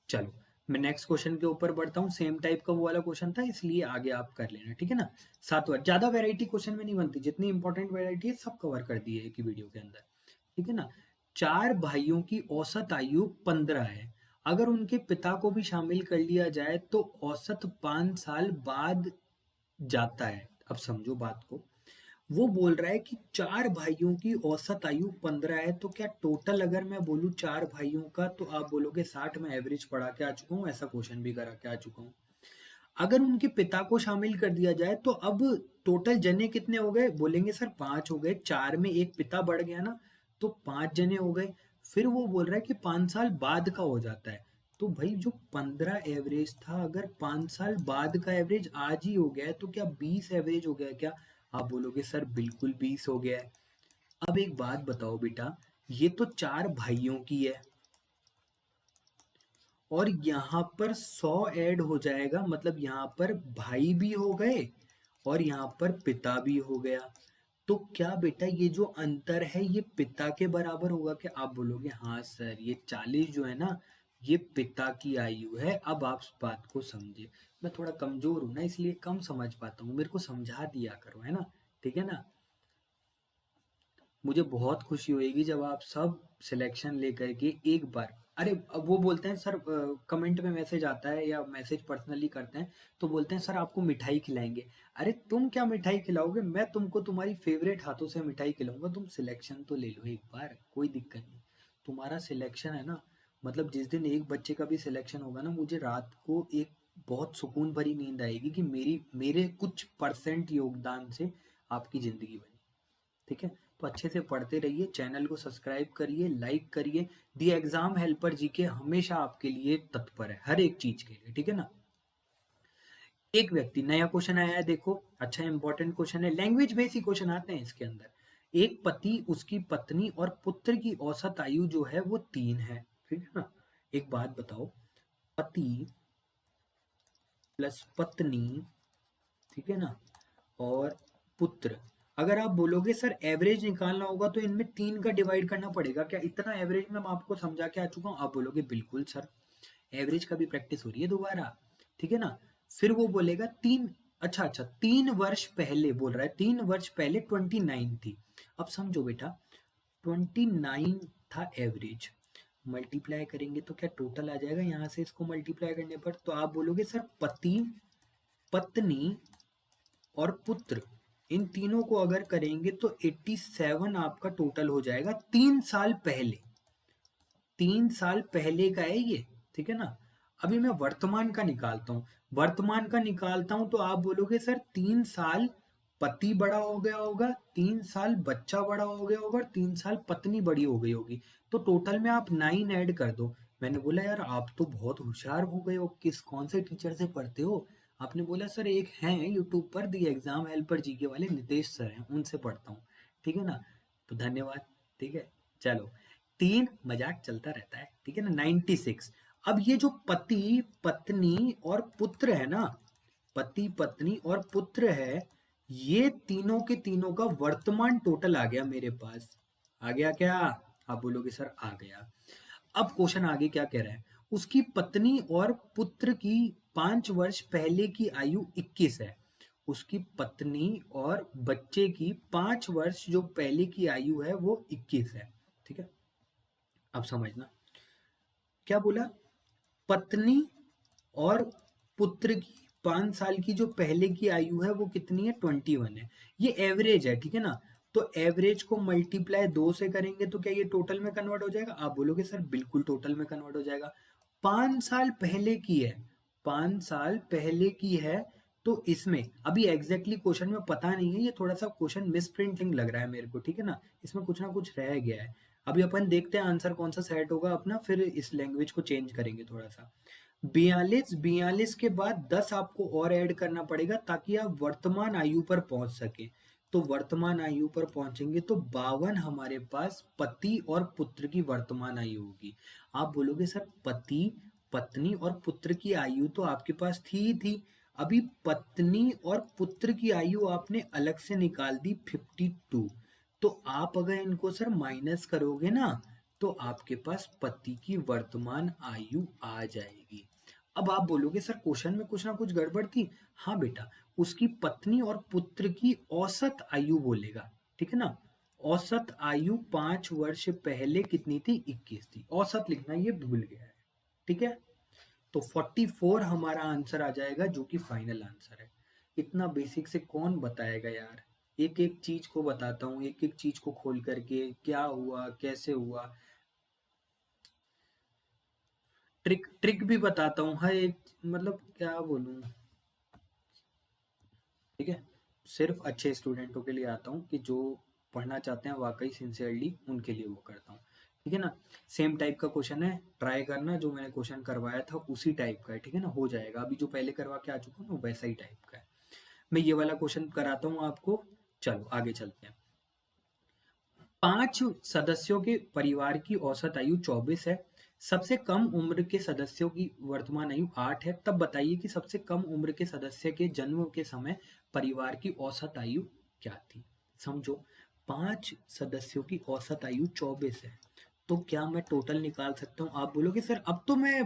चलो मैं नेक्स्ट क्वेश्चन के ऊपर बढ़ता हूँ। सेम टाइप का वो वाला क्वेश्चन था, इसलिए आगे आप कर लेना। ठीक है ना, 7 बार, ज्यादा वैरायटी क्वेश्चन में नहीं बनती, जितनी इंपॉर्टेंट वैरायटी है सब कवर कर दी है एक ही वीडियो के अंदर। ठीक है ना, 4 भाइयों की औसत आयु 15 है। अगर उनके पिता को भी शामिल कर लिया जाए तो औसत 5 साल बाद जाता है। अब समझो बात को, वो बोल रहा है कि 4 भाइयों की औसत आयु 15 है, तो क्या टोटल अगर मैं बोलूं 4 भाइयों का, तो आप बोलोगे 60। मैं एवरेज पढ़ा के आ चुका हूँ, ऐसा क्वेश्चन भी करा के आ चुका हूँ। अगर उनके पिता को शामिल कर दिया जाए तो अब टोटल जने कितने हो गए? बोलेंगे सर 5 हो गए, 4 में एक पिता बढ़ गया ना, तो 5 जने हो गए। फिर वो बोल रहा है कि 5 साल बाद का हो जाता है। तो भाई जो 15 एवरेज था, अगर 5 साल बाद का एवरेज आज ही हो गया है, तो क्या 20 एवरेज हो गया है क्या? आप बोलोगे सर बिल्कुल 20 हो गया है। अब एक बात बताओ बेटा, ये तो 4 भाइयों की है, और यहाँ पर 100 ऐड हो जाएगा, मतलब यहाँ पर भाई भी हो गए और यहाँ पर पिता भी हो गया। तो क्या बेटा ये जो अंतर है ये पिता के बराबर होगा क्या? आप बोलोगे हाँ सर, ये 40 जो है ना, ये पिता की आयु है। अब आप इस बात को समझे। मैं थोड़ा कमजोर हूं ना, इसलिए कम समझ पाता हूँ, मेरे को समझा दिया करो, है ना? ठीक है ना, मुझे बहुत खुशी होगी जब आप सब सिलेक्शन लेकर के एक बार, अरे अब वो बोलते हैं सर, कमेंट में मैसेज आता है या मैसेज पर्सनली करते हैं, तो बोलते हैं सर आपको मिठाई खिलाएंगे। अरे तुम क्या मिठाई खिलाओगे, मैं तुमको तुम्हारी फेवरेट हाथों से मिठाई खिलाऊंगा। तुम सिलेक्शन तो ले लो एक बार, कोई दिक्कत नहीं। तुम्हारा सिलेक्शन है ना, मतलब जिस दिन एक बच्चे का भी सिलेक्शन होगा ना, मुझे रात को एक बहुत सुकून भरी नींद आएगी कि मेरे कुछ परसेंट योगदान से आपकी जिंदगी बनी। ठीक है, तो अच्छे से पढ़ते रहिए, चैनल को सब्सक्राइब करिए, लाइक करिए। दी एग्जाम हेल्पर जीके हमेशा आपके लिए तत्पर है, हर एक चीज के लिए। ठीक है ना, एक व्यक्ति, नया क्वेश्चन आया है देखो, अच्छा इंपॉर्टेंट क्वेश्चन है, लैंग्वेज बेसिक क्वेश्चन आते हैं इसके अंदर। एक पति, उसकी पत्नी और पुत्र की औसत आयु जो है वो 3 है। ठीक है ना, एक बात बताओ, पति प्लस पत्नी, ठीक है ना, और पुत्र, अगर आप बोलोगे सर एवरेज निकालना होगा तो इनमें 3 का डिवाइड करना पड़ेगा क्या? इतना एवरेज में मैं आपको समझा के आ चुका हूँ। आप बोलोगे बिल्कुल सर, एवरेज का भी प्रैक्टिस हो रही है दोबारा। ठीक है ना, फिर वो बोलेगा 3, अच्छा अच्छा 3 वर्ष पहले बोल रहा है, 3 वर्ष पहले 29 थी। अब समझो बेटा, 29 था एवरेज, मल्टीप्लाई करेंगे तो क्या टोटल आ जाएगा यहाँ से इसको मल्टीप्लाई करने पर? तो आप बोलोगे सर पति, पत्नी और पुत्र, इन तीनों को अगर करेंगे तो 87 आपका टोटल हो जाएगा 3 साल पहले। 3 साल पहले का है ये। ठीक है ना, अभी मैं वर्तमान का निकालता हूँ। वर्तमान का निकालता हूँ तो आप बोलोगे सर 3 साल पति बड़ा हो गया होगा, 3 साल बच्चा बड़ा हो गया होगा और 3 साल पत्नी बड़ी हो गई होगी, तो टोटल में आप 9 ऐड कर दो। मैंने बोला यार आप तो बहुत होशियार हो गए हो, किस कौन से टीचर से पढ़ते हो? आपने बोला सर एक हैं यूट्यूब पर, दी एग्जाम हेल्पर जीके वाले नितेश सर हैं, उनसे पढ़ता हूँ। ठीक है ना, तो धन्यवाद। ठीक है, चलो 3, मजाक चलता रहता है। ठीक है ना, 96। अब ये जो पति, पत्नी और पुत्र है ना, पति पत्नी और पुत्र है, ये तीनों के तीनों का वर्तमान टोटल आ गया मेरे पास। आ गया क्या? आप बोलोगे सर आ गया। अब क्वेश्चन आगे क्या कह रहा है, उसकी पत्नी और पुत्र की 5 वर्ष पहले की आयु 21 है। उसकी पत्नी और बच्चे की 5 वर्ष जो पहले की आयु है वो 21 है। ठीक है, अब समझना क्या बोला, पत्नी और पुत्र की 5 साल की जो पहले की आयु है वो कितनी है, 21 है। ये एवरेज है, ठीक है ना। तो एवरेज को मल्टीप्लाई 2 से करेंगे तो क्या ये टोटल में कन्वर्ट हो जाएगा? आप बोलोगे सर बिल्कुल टोटल में कन्वर्ट हो जाएगा। 5 साल पहले की है, 5 साल पहले की है, तो इसमें अभी एग्जैक्टली क्वेश्चन में पता नहीं है, ये थोड़ा सा क्वेश्चन मिस प्रिंटिंग लग रहा है मेरे को, ठीक है ना, इसमें कुछ ना कुछ रह गया है। अभी अपन देखते हैं आंसर कौन सा सेट होगा अपना, फिर इस लैंग्वेज को चेंज करेंगे थोड़ा सा। 42 के बाद 10 आपको और ऐड करना पड़ेगा ताकि आप वर्तमान आयु पर पहुंच सके। तो वर्तमान आयु पर पहुंचेंगे तो 52 हमारे पास पति और पुत्र की वर्तमान आयु होगी। आप बोलोगे सर पति, पत्नी और पुत्र की आयु तो आपके पास थी ही थी, अभी पत्नी और पुत्र की आयु आपने अलग से निकाल दी 52। तो आप अगर इनको सर माइनस करोगे ना तो आपके पास पति की वर्तमान आयु आ जाएगी। अब आप बोलोगे सर क्वेश्चन में कुछ ना कुछ गड़बड़ थी। हाँ बेटा, उसकी पत्नी और पुत्र की औसत आयु बोलेगा, ठीक है ना। औसत आयु 5 वर्ष पहले कितनी थी, 21 थी। औसत लिखना ये भूल गया है, ठीक है। तो 44 हमारा आंसर आ जाएगा जो कि फाइनल आंसर है। इतना बेसिक से कौन बताएगा यार, एक एक चीज को बताता हूँ, एक एक चीज को खोल करके क्या हुआ कैसे हुआ, ट्रिक ट्रिक भी बताता हूँ हर एक, मतलब क्या बोलूँ, ठीक है। सिर्फ अच्छे स्टूडेंटों के लिए आता हूँ कि जो पढ़ना चाहते हैं वाकई सिंसियरली, उनके लिए वो करता हूँ, ठीक है ना। सेम टाइप का क्वेश्चन है, ट्राई करना, जो मैंने क्वेश्चन करवाया था उसी टाइप का है, ठीक है ना, हो जाएगा। अभी जो पहले करवा के आ चुका हूँ वैसा ही टाइप का है। मैं ये वाला क्वेश्चन कराता हूँ आपको। चलो आगे चलते हैं। 5 सदस्यों के परिवार की औसत आयु 24 है। सबसे कम उम्र के सदस्यों की वर्तमान आयु 8 है। तब बताइए कि सबसे कम उम्र के सदस्य के जन्म के समय परिवार की औसत आयु क्या थी। समझो, 5 सदस्यों की औसत आयु 24 है, तो क्या मैं टोटल निकाल सकता हूँ? आप बोलोगे सर अब तो मैं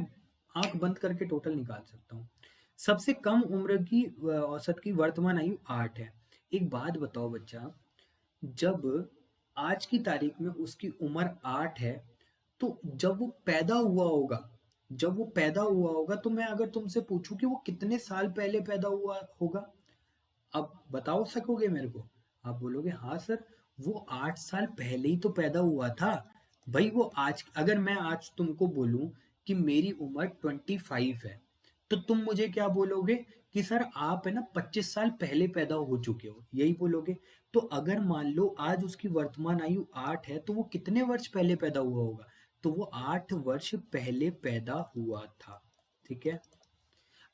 आंख बंद करके टोटल निकाल सकता हूँ। सबसे कम उम्र की औसत की वर्तमान आयु 8 है। एक बात बताओ बच्चा, जब आज की तारीख में उसकी उम्र 8 है, तो जब वो पैदा हुआ होगा, जब वो पैदा हुआ होगा तो मैं अगर तुमसे पूछूं कि वो कितने साल पहले पैदा हुआ होगा, अब बताओ सकोगे मेरे को? आप बोलोगे हाँ सर, वो 8 साल पहले ही तो पैदा हुआ था। भाई वो आज, अगर मैं आज तुमको बोलूं कि मेरी उम्र 25 है, तो तुम मुझे क्या बोलोगे कि सर आप है ना 25 साल पहले पैदा हो चुके हो, यही बोलोगे। तो अगर मान लो आज उसकी वर्तमान आयु 8 है, तो वो कितने वर्ष पहले पैदा हुआ होगा? तो वो 8 वर्ष पहले पैदा हुआ था, ठीक है।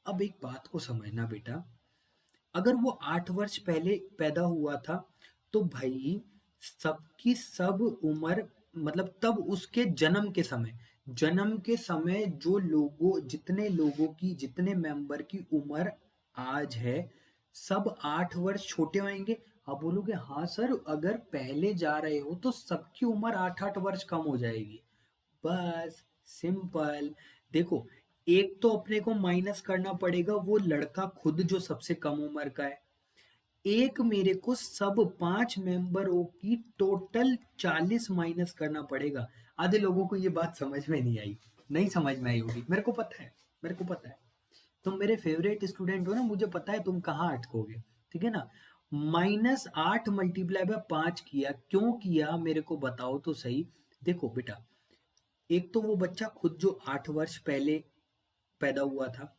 अब एक बात को समझना बेटा, अगर वो 8 वर्ष पहले पैदा हुआ था तो भाई सबकी सब उम्र, मतलब तब उसके जन्म के समय जो लोगों, जितने लोगों की, जितने मेंबर की उम्र आज है, सब 8 वर्ष छोटे होंगे। आप बोलोगे हाँ सर, अगर पहले जा रहे हो तो सबकी उम्र 8-8 वर्ष कम हो जाएगी। बस, सिंपल। देखो, एक तो अपने को माइनस करना पड़ेगा वो लड़का खुद जो सबसे कम उम्र का है, एक मेरे को सब 5 मेंबरों की टोटल 40 माइनस करना पड़ेगा। आधे लोगों को ये बात समझ में नहीं आई, नहीं समझ में आई होगी, मेरे को पता है, मेरे को पता है। तुम मेरे फेवरेट स्टूडेंट हो ना, मुझे पता है तुम कहाँ अटकोगे, ठीक है ना। -8 मल्टीप्लाई बाय 5 किया, क्यों किया मेरे को बताओ तो सही। देखो बेटा, एक तो वो बच्चा खुद जो 8 वर्ष पहले पैदा हुआ था,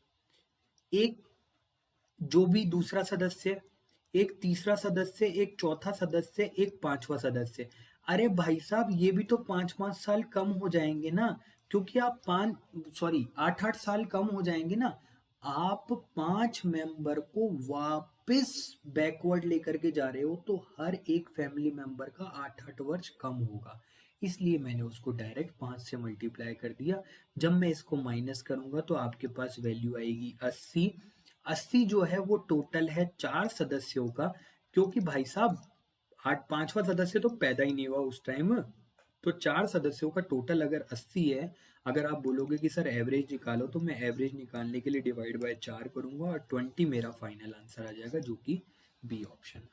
एक जो भी दूसरा सदस्य, एक तीसरा सदस्य, एक चौथा सदस्य, एक पांचवा सदस्य। अरे भाई साहब, ये भी तो 5-5 साल कम हो जाएंगे ना, क्योंकि आप 8-8 साल कम हो जाएंगे ना। आप 5 मेंबर को वापस बैकवर्ड लेकर के जा रहे हो, तो हर एक फैमिली मेंबर का 8-8 वर्ष कम होगा। इसलिए मैंने उसको डायरेक्ट 5 से मल्टीप्लाई कर दिया। जब मैं इसको माइनस करूंगा तो आपके पास वैल्यू आएगी 80। 80 जो है वो टोटल है 4 सदस्यों का, क्योंकि भाई साहब आठ, पांचवा सदस्य तो पैदा ही नहीं हुआ उस टाइम। तो 4 सदस्यों का टोटल अगर 80 है, अगर आप बोलोगे कि सर एवरेज निकालो, तो मैं एवरेज निकालने के लिए डिवाइड बाय 4 करूंगा और 20 मेरा फाइनल आंसर आ जाएगा, जो कि बी ऑप्शन है।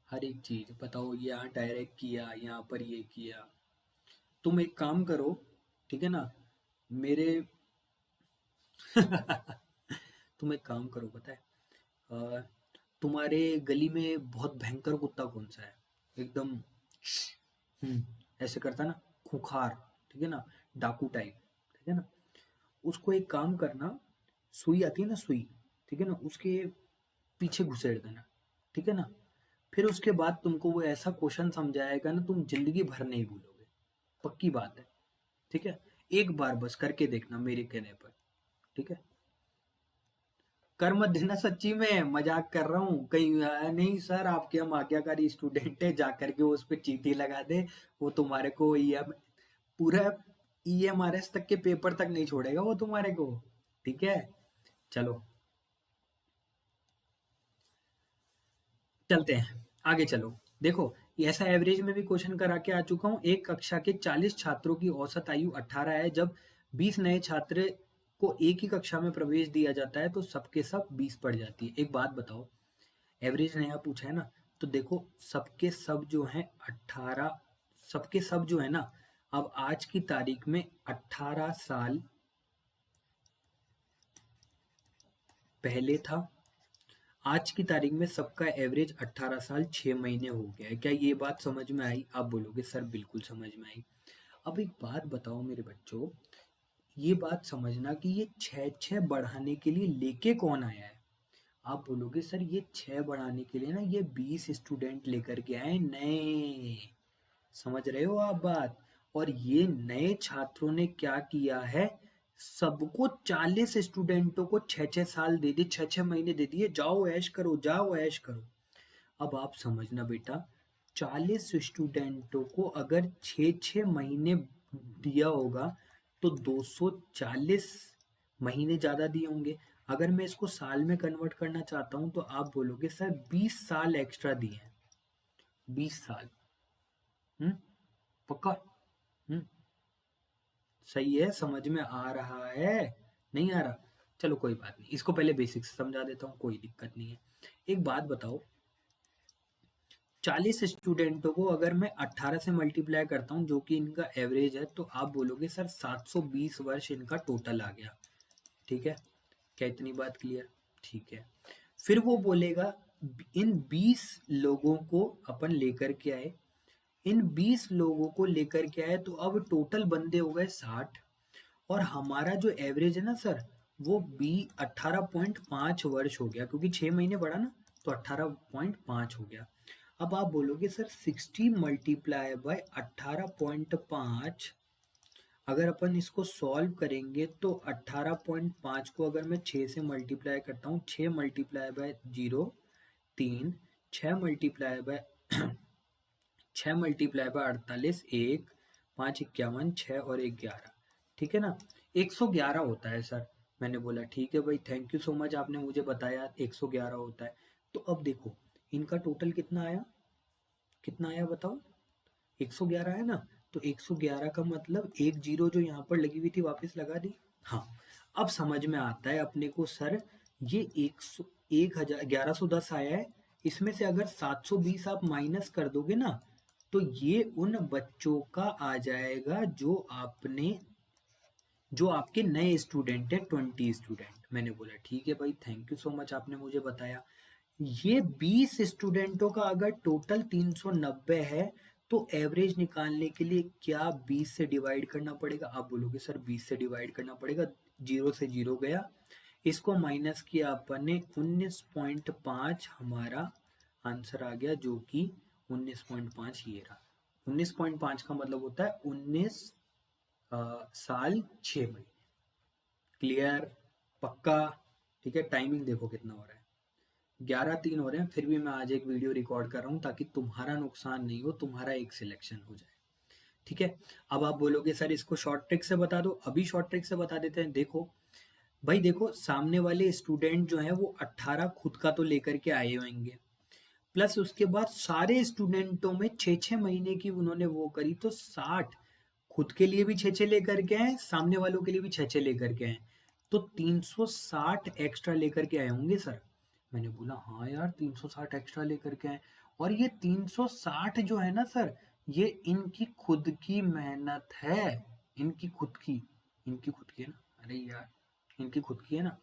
हर एक चीज बताओ, यहाँ डायरेक्ट किया, यहाँ पर ये किया। तुम एक काम करो, ठीक है ना, मेरे तुम एक काम करो, पता है तुम्हारे गली में बहुत भयंकर कुत्ता कौन सा है, एकदम ऐसे करता ना, खूंखार, ठीक है ना, डाकू टाइप, ठीक है ना, उसको एक काम करना, सुई आती है ना सुई, ठीक है ना, उसके पीछे घुसेड़ देना, ठीक है ना, फिर उसके बाद तुमको वो ऐसा क्वेश्चन समझाएगा ना, तुम जिंदगी भर नहीं भूलोगे, पक्की बात है, ठीक है। एक बार बस करके देखना मेरे कहने पर, ठीक है। कर मत देना, सच्ची में मजाक कर रहा हूँ कहीं, नहीं सर आपके हम आज्ञाकारी स्टूडेंट है, जा करके वो उस पर चीटी लगा दे, वो तुम्हारे को पूरा ईएमआरएस तक के पेपर तक नहीं छोड़ेगा वो तुम्हारे को, ठीक है। चलो चलते हैं आगे, चलो देखो, ये ऐसा एवरेज में भी क्वेश्चन करा के आ चुका हूँ। एक कक्षा के 40 छात्रों की औसत आयु 18 है, जब 20 नए छात्र को एक ही कक्षा में प्रवेश दिया जाता है तो सबके सब 20 पड़ जाती है। एक बात बताओ, एवरेज नया पूछा है ना, तो देखो सबके सब जो है 18, सबके सब जो है ना, अब आज की तारीख में 18 साल पहले था, आज की तारीख में सबका एवरेज 18 साल 6 महीने हो गया है। क्या ये बात समझ में आई? आप बोलोगे सर बिल्कुल समझ में आई। अब एक बात बताओ मेरे बच्चों, ये बात समझना कि ये 6 बढ़ाने के लिए लेके कौन आया है। आप बोलोगे सर ये 6 बढ़ाने के लिए ना ये 20 स्टूडेंट लेकर के आए नए, समझ रहे हो आप बात। और ये नए छात्रों ने क्या किया है, सबको 40 स्टूडेंटों को 6 साल दे दिए, 6 महीने दे दिए, जाओ ऐश करो, जाओ ऐश करो। अब आप समझना बेटा, 40 स्टूडेंटों को अगर 6 महीने दिया होगा तो 240 महीने ज्यादा दिए होंगे। अगर मैं इसको साल में कन्वर्ट करना चाहता हूं तो आप बोलोगे सर 20 साल एक्स्ट्रा दिए हैं, 20 साल। हम्म, पक्का? हम्म, सही है, समझ में आ रहा है? नहीं आ रहा? चलो कोई बात नहीं, इसको पहले बेसिक से समझा देता हूँ, कोई दिक्कत नहीं है। एक बात बताओ, 40 स्टूडेंटों को अगर मैं 18 से मल्टीप्लाई करता हूँ जो कि इनका एवरेज है, तो आप बोलोगे सर 720 वर्ष इनका टोटल आ गया, ठीक है। क्या इतनी बात क्लियर? ठीक है। फिर वो बोलेगा इन 20 लोगों को अपन लेकर के आए, इन 20 लोगों को लेकर के आए, तो अब टोटल बंदे हो गए 60, और हमारा जो एवरेज है ना सर, वो 18.5 वर्ष हो गया, क्योंकि 6 महीने बढ़ा ना, तो 18.5 हो गया। अब आप बोलोगे सर 60 मल्टीप्लाई बाय 18.5, अगर अपन इसको सॉल्व करेंगे तो 18.5 को अगर मैं 6 से मल्टीप्लाई करता हूँ, 6 multiply by 0 3, 6 multiply by 6 multiply by 48 1, 5 51, 6 और 1 11, ठीक है ना, 111 होता है सर। मैंने बोला ठीक है भाई, थैंक यू सो मच, आपने मुझे बताया 111 होता है। तो अब देखो इनका टोटल कितना आया, कितना आया बताओ, 111 है ना, तो 111 का मतलब एक जीरो जो यहाँ पर लगी हुई थी वापस लगा दी। हाँ, अब समझ में आता है अपने को सर, ये 1110 आया है, इसमें से अगर 720 आप माइनस कर दोगे ना, तो ये उन बच्चों का आ जाएगा जो आपके नए स्टूडेंट है, 20 स्टूडेंट। मैंने बोला ठीक है भाई, थैंक यू सो मच, आपने मुझे बताया। ये 20 स्टूडेंटों का अगर टोटल 390 है, तो एवरेज निकालने के लिए क्या 20 से डिवाइड करना पड़ेगा? आप बोलोगे सर 20 से डिवाइड करना पड़ेगा, जीरो से जीरो गया, इसको माइनस किया अपन ने, 19.5 हमारा आंसर आ गया, जो कि 19.5 ये रहा। 19.5 का मतलब होता है 19 साल 6 महीने। क्लियर? पक्का? ठीक है, टाइमिंग देखो कितना हो रहा है, 11:03 हो रहे हैं, फिर भी मैं आज एक वीडियो रिकॉर्ड कर रहा हूँ ताकि तुम्हारा नुकसान नहीं हो, तुम्हारा एक सिलेक्शन हो जाए, ठीक है। अब आप बोलोगे सर इसको शॉर्ट ट्रिक से बता दो, अभी शॉर्ट ट्रिक से बता देते हैं। देखो भाई, देखो सामने वाले स्टूडेंट जो है वो 18 खुद का तो लेकर के आए होंगे, प्लस उसके बाद सारे स्टूडेंटों में 6-6 महीने की उन्होंने वो करी, तो 60 खुद के लिए भी 6-6 लेकर के आए, सामने वालों के लिए भी 6-6 लेकर के आए, तो 360 एक्स्ट्रा लेकर के आए होंगे सर। मैंने बोला हाँ यार 360 एक्स्ट्रा लेकर के आए। और ये 360 जो है ना सर, ये इनकी खुद की मेहनत है, इनकी खुद की, इनकी खुद की है ना, अरे यार इनकी खुद की है ना।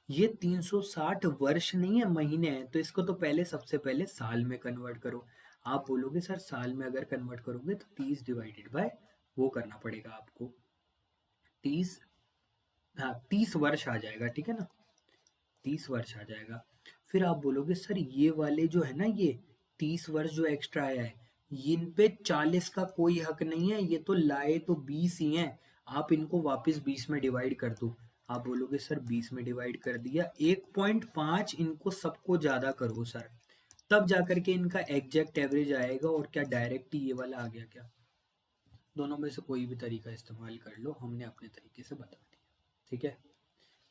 ये 360 वर्ष नहीं है, महीने हैं, तो इसको तो पहले सबसे पहले साल में कन्वर्ट करो। आप बोलोगे सर साल में अगर कन्वर्ट करोगे तो 30 डिवाइडेड बाय वो करना पड़ेगा आपको, 30, हाँ 30 वर्ष आ जाएगा, ठीक है ना, 30 वर्ष आ जाएगा। फिर आप बोलोगे सर ये वाले जो है ना, ये 30 वर्ष जो एक्स्ट्रा आया है, इन पे 40 का कोई हक नहीं है, ये तो लाए तो 20 ही हैं, आप इनको वापस 20 में डिवाइड कर दो। आप बोलोगे सर 20 में डिवाइड कर दिया, 1.5 इनको सबको ज्यादा करो सर, तब जाकर के इनका एग्जैक्ट एवरेज आएगा। और क्या डायरेक्ट ही ये वाला आ गया क्या? दोनों में से कोई भी तरीका इस्तेमाल कर लो, हमने अपने तरीके से बता दिया, ठीक है।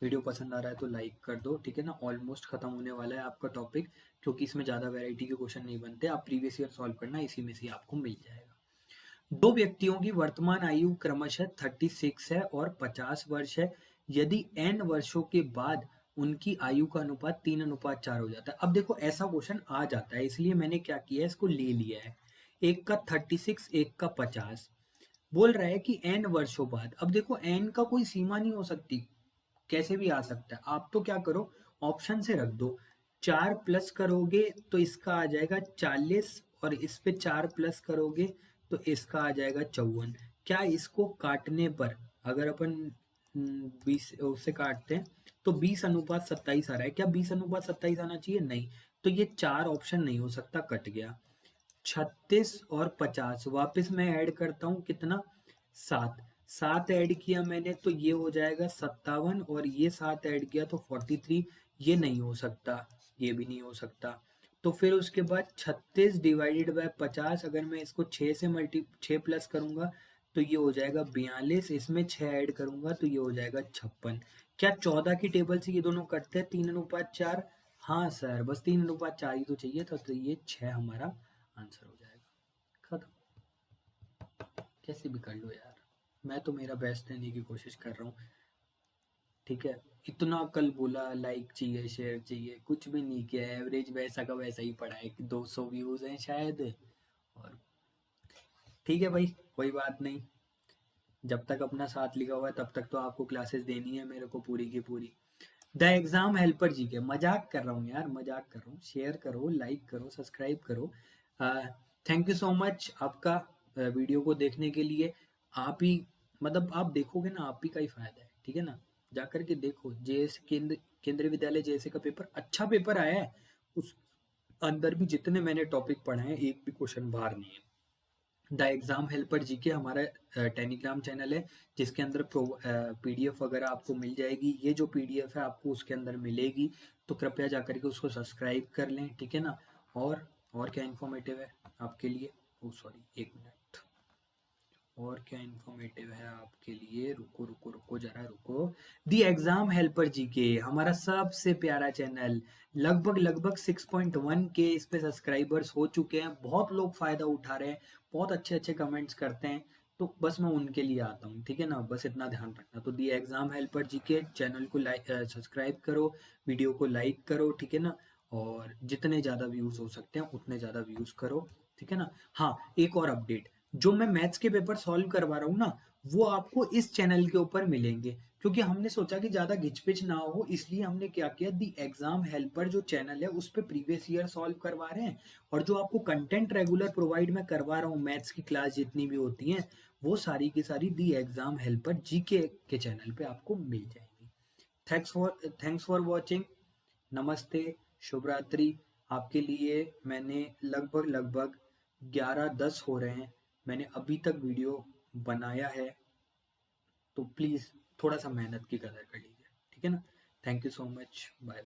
वीडियो पसंद आ रहा है तो लाइक कर दो, ठीक है ना। ऑलमोस्ट खत्म होने वाला है आपका टॉपिक, क्योंकि इसमें ज़्यादा वैरायटी के क्वेश्चन नहीं बनते, आप प्रीवियस ईयर सॉल्व करना, इसी में से आपको मिल जाएगा। दो व्यक्तियों की वर्तमान आयु क्रमशः 36 है और 50 वर्ष है। यदि n वर्षों के बाद उनकी आयु का अनुपात 3:4 हो जाता है। अब देखो ऐसा क्वेश्चन आ जाता है, इसलिए मैंने क्या किया है, इसको ले लिया है। एक का 36, एक का 50, बोल रहा है कि n वर्षों बाद। अब देखो n का कोई सीमा नहीं हो सकती, कैसे भी आ सकता है। आप तो क्या करो, ऑप्शन से रख दो, 4 प्लस करोगे तो इसका आ जाएगा 40, और इस पे 4 प्लस करोगे तो इसका आ जाएगा 54। क्या इसको काटने पर अगर अपन 20 उससे काटते हैं तो 20:27 आ रहा है, क्या 20:27 आना चाहिए? नहीं, तो ये 4 ऑप्शन नहीं हो सकता, कट गया। 36 और 50 वापस मैं ऐड करता हूँ, कितना? 7, 7 ऐड किया मैंने तो ये हो जाएगा 57, और ये 7 ऐड किया तो 43। ये नहीं हो सकता, ये भी नहीं हो सकता। तो फिर उसके बाद 36 डिवाइडेड बाय 50, अगर मैं इसको 6 से 6 प्लस करूंगा तो ये हो जाएगा 42, इसमें 6 ऐड करूंगा तो ये हो जाएगा 56। क्या 14 की टेबल से ये दोनों कटते हैं 3:4? हाँ सर, बस 3:4 ही तो चाहिए था, तो ये 6 हमारा आंसर हो जाएगा। खत्म, कैसे भी कर लो यार, मैं तो मेरा बेस्ट देने की कोशिश कर रहा हूँ, ठीक है। इतना कल बोला लाइक चाहिए, शेयर चाहिए, कुछ भी नहीं किया, एवरेज वैसा का वैसा ही पड़ा है कि 200 व्यूज हैं शायद। और ठीक है भाई, कोई बात नहीं, जब तक अपना साथ लिखा हुआ है तब तक तो आपको क्लासेस देनी है मेरे को पूरी की पूरी। द एग्जाम हेल्पर जी के, मजाक कर रहा हूँ यार, मजाक कर रहा हूँ। शेयर करो, लाइक करो, सब्सक्राइब करो। थैंक यू सो मच आपका वीडियो को देखने के लिए। आप ही, मतलब आप देखोगे ना, आप ही का ही फायदा है, ठीक है ना। जाकर के देखो, जेएस केंद्रीय विद्यालय जेएसए का पेपर अच्छा पेपर आया है, उस अंदर भी जितने मैंने टॉपिक पढ़े हैं एक भी क्वेश्चन बाहर नहीं है। द एग्जाम हेल्पर जीके हमारा टेलीग्राम चैनल है, जिसके अंदर पीडीएफ वगैरह आपको मिल जाएगी। ये जो पीडीएफ है आपको उसके अंदर मिलेगी, तो कृपया जाकर के उसको सब्सक्राइब कर लें, ठीक है ना। और क्या इन्फॉर्मेटिव है आपके लिए, ओ सॉरी एक मिनट, और क्या इन्फॉर्मेटिव है आपके लिए, रुको रुको रुको जरा रुको। दी एग्जाम हेल्पर जीके हमारा सबसे प्यारा चैनल, लगभग लगभग 6.1 के इस पे सब्सक्राइबर्स हो चुके हैं, बहुत लोग फायदा उठा रहे हैं, बहुत अच्छे अच्छे कमेंट्स करते हैं, तो बस मैं उनके लिए आता हूँ, ठीक है ना, बस इतना ध्यान रखना। तो the exam helper GK channel को लाइक सब्सक्राइब करो, वीडियो को लाइक करो, ठीक है ना, और जितने ज़्यादा व्यूज़ हो सकते हैं उतने ज़्यादा व्यूज़ करो, ठीक है ना। हाँ, एक और अपडेट, जो मैं मैथ्स के पेपर सॉल्व करवा रहा हूँ ना, वो आपको इस चैनल के ऊपर मिलेंगे, क्योंकि हमने सोचा कि ज़्यादा घिचपिच ना हो, इसलिए हमने क्या किया, दी एग्जाम हेल्पर जो चैनल है उस पर प्रीवियस ईयर सॉल्व करवा रहे हैं, और जो आपको कंटेंट रेगुलर प्रोवाइड मैं करवा रहा हूँ, मैथ्स की क्लास जितनी भी होती हैं, वो सारी की सारी दी एग्जाम हेल्पर जीके के चैनल पे आपको मिल जाएंगी। थैंक्स फॉर वॉचिंग, नमस्ते, शुभ रात्रि। आपके लिए मैंने लगभग लगभग 11:10 हो रहे हैं, मैंने अभी तक वीडियो बनाया है, तो प्लीज़ थोड़ा सा मेहनत की कदर कर लीजिए, ठीक है ना। Thank you so much, bye.